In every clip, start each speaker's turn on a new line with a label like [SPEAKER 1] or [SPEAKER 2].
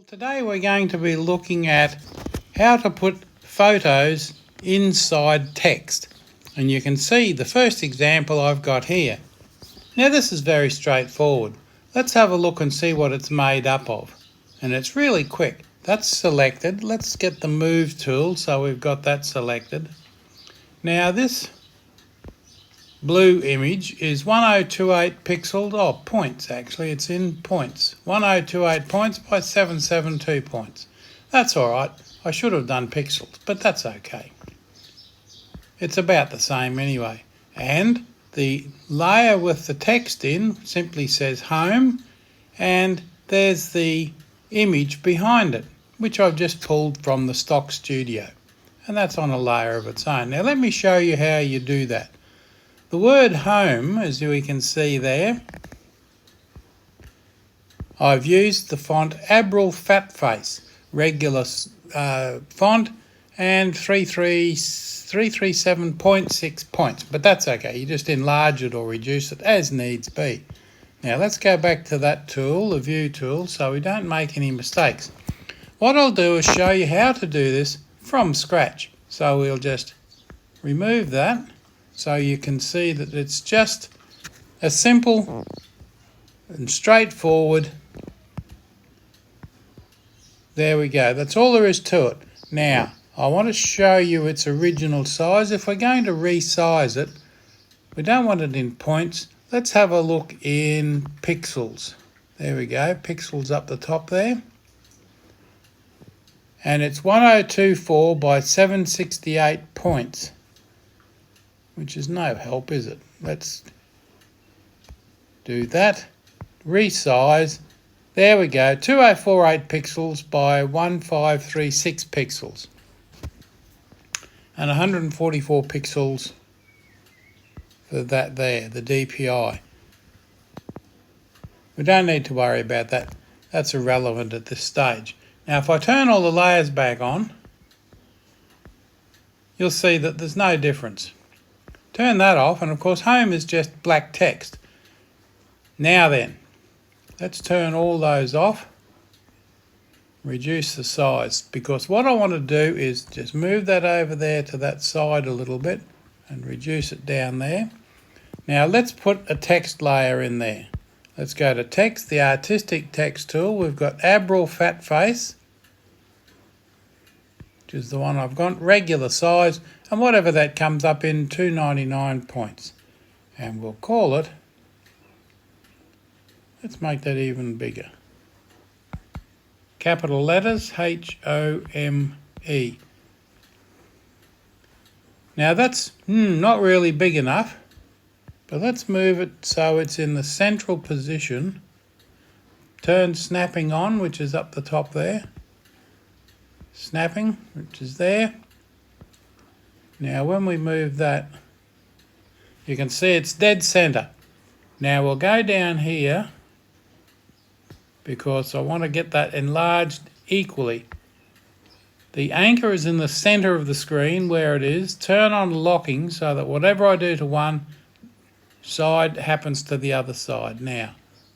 [SPEAKER 1] Well, today we're going to be looking at how to put photos inside text. And you can see the first example I've got here. Now this is very straightforward. Let's have a look and see what it's made up of. And it's really quick. That's selected. Let's get the move tool so we've got that selected. Now this blue image is 1028 pixels, points actually, it's in points. 1028 points by 772 points. That's alright, I should have done pixels, but that's okay. It's about the same anyway. And the layer with the text in simply says home, and there's the image behind it, which I've just pulled from the stock studio. And that's on a layer of its own. Now let me show you how you do that. The word home, as we can see there, I've used the font Abril Fat Face, regular font, and 337.6 points, but that's okay, you just enlarge it or reduce it as needs be. Now let's go back to that tool, the view tool, so we don't make any mistakes. What I'll do is show you how to do this from scratch. So we'll just remove that. So you can see that it's just a simple and straightforward. There we go. That's all there is to it. Now, I want to show you its original size. If we're going to resize it, we don't want it in points. Let's have a look in pixels. There we go. Pixels up the top there. And it's 1024 by 768 points. Which is no help, is it? Let's do that. Resize. There we go. 2048 pixels by 1536 pixels. And 144 pixels for that there, the DPI. We don't need to worry about that. That's irrelevant at this stage. Now if I turn all the layers back on, you'll see that there's no difference. Turn that off, and of course home is just black text. Now then, let's turn all those off, reduce the size, because what I want to do is just move that over there to that side a little bit and reduce it down there. Now let's put a text layer in there. Let's go to text, the artistic text tool. We've got Abril Fat Face, which is the one I've got, regular size, and whatever that comes up in, 299 points. And we'll call it, let's make that even bigger. Capital letters, H-O-M-E. Now that's not really big enough, but let's move it so it's in the central position. Turn snapping on, which is up the top there. Snapping, which is there. Now when we move that, you can see it's dead center. Now we'll go down here because I want to get that enlarged equally. The anchor is in the center of the screen where it is. Turn on locking so that whatever I do to one side happens to the other side. Now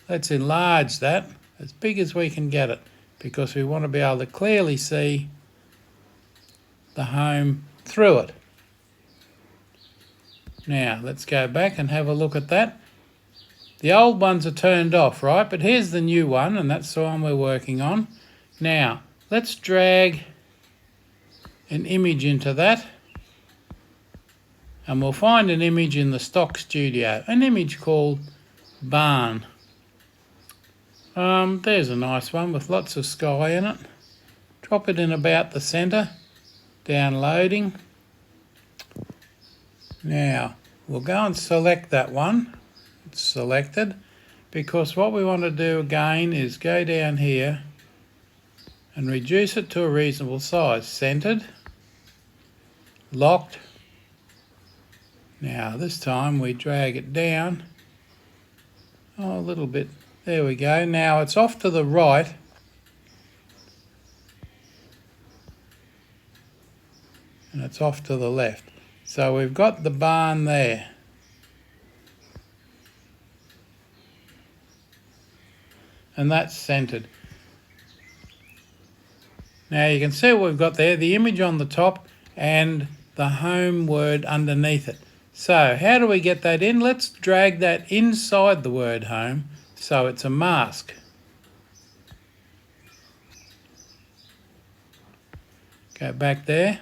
[SPEAKER 1] let's enlarge that as big as we can get it, because we want to be able to clearly see the home through it. Now let's go back and have a look at that. The old ones are turned off, right? But here's the new one, and that's the one we're working on. Now let's drag an image into that, and we'll find an image in the stock studio, an image called Barn. There's a nice one with lots of sky in it. Drop it in about the center. Downloading. Now we'll go and select that one. It's selected, because what we want to do again is go down here and reduce it to a reasonable size. Centered, locked. Now this time we drag it down a little bit. There we go. Now it's off to the right. And it's off to the left. So we've got the barn there. And that's centered. Now you can see what we've got there, the image on the top and the home word underneath it. So how do we get that in? Let's drag that inside the word home so it's a mask. Go back there.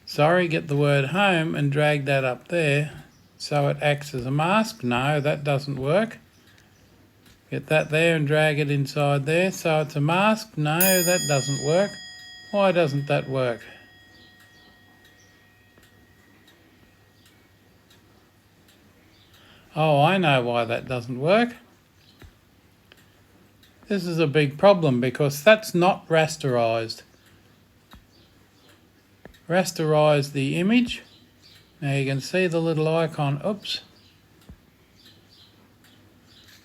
[SPEAKER 1] Sorry, get the word home and drag that up there so it acts as a mask. No, that doesn't work. Get that there and drag it inside there so it's a mask. No, that doesn't work. Why doesn't that work? Oh, I know why that doesn't work. This is a big problem because that's not rasterized. Rasterize the image. Now you can see the little icon. Oops.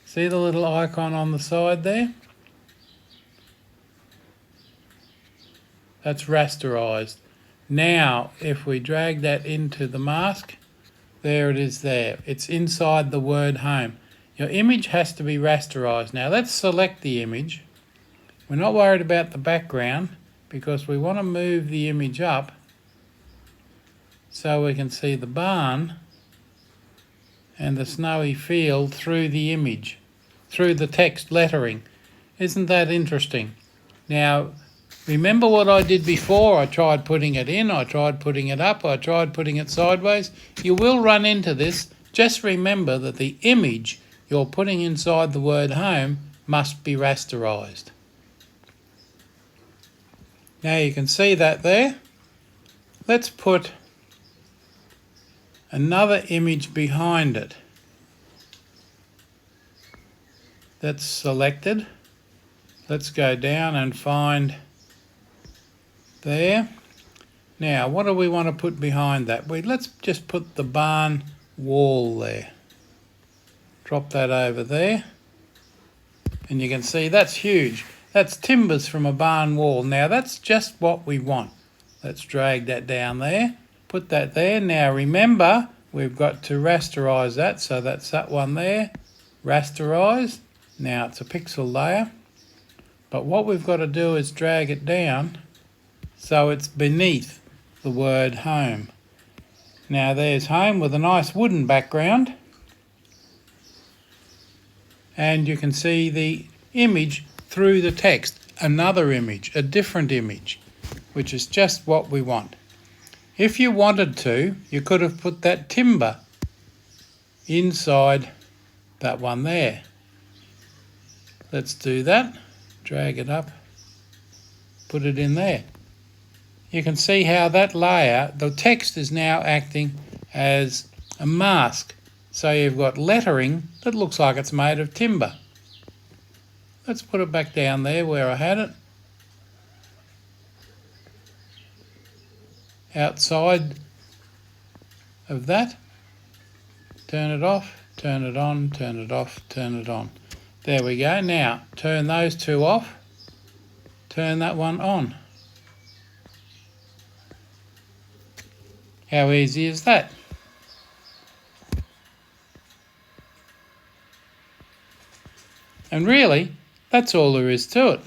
[SPEAKER 1] See the little icon on the side there? That's rasterized. Now, if we drag that into the mask, there it is there. It's inside the word home. Your image has to be rasterized. Now let's select the image. We're not worried about the background because we want to move the image up so we can see the barn and the snowy field through the image, through the text lettering. Isn't that interesting? Now, remember what I did before? I tried putting it in, I tried putting it up, I tried putting it sideways. You will run into this. Just remember that the image you're putting inside the word home must be rasterized. Now you can see that there. Let's put another image behind it. That's selected. Let's go down and find there. Now, what do we want to put behind that? Let's just put the barn wall there. Drop that over there. And you can see that's huge. That's timbers from a barn wall. Now, that's just what we want. Let's drag that down there. Put that there. Now, remember, we've got to rasterize that. So that's that one there. Rasterize. Now, it's a pixel layer. But what we've got to do is drag it down so it's beneath the word home. Now there's home with a nice wooden background. And you can see the image through the text. Another image, a different image, which is just what we want. If you wanted to, you could have put that timber inside that one there. Let's do that. Drag it up, put it in there. You can see how that layer, the text is now acting as a mask. So you've got lettering that looks like it's made of timber. Let's put it back down there where I had it. Outside of that, turn it off, turn it on, turn it off, turn it on. There we go. Now, turn those two off. Turn that one on. How easy is that? And really, that's all there is to it.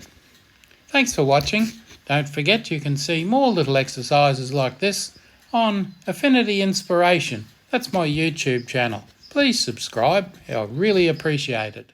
[SPEAKER 1] Thanks for watching. Don't forget you can see more little exercises like this on Affinity Inspiration. That's my YouTube channel. Please subscribe. I really appreciate it.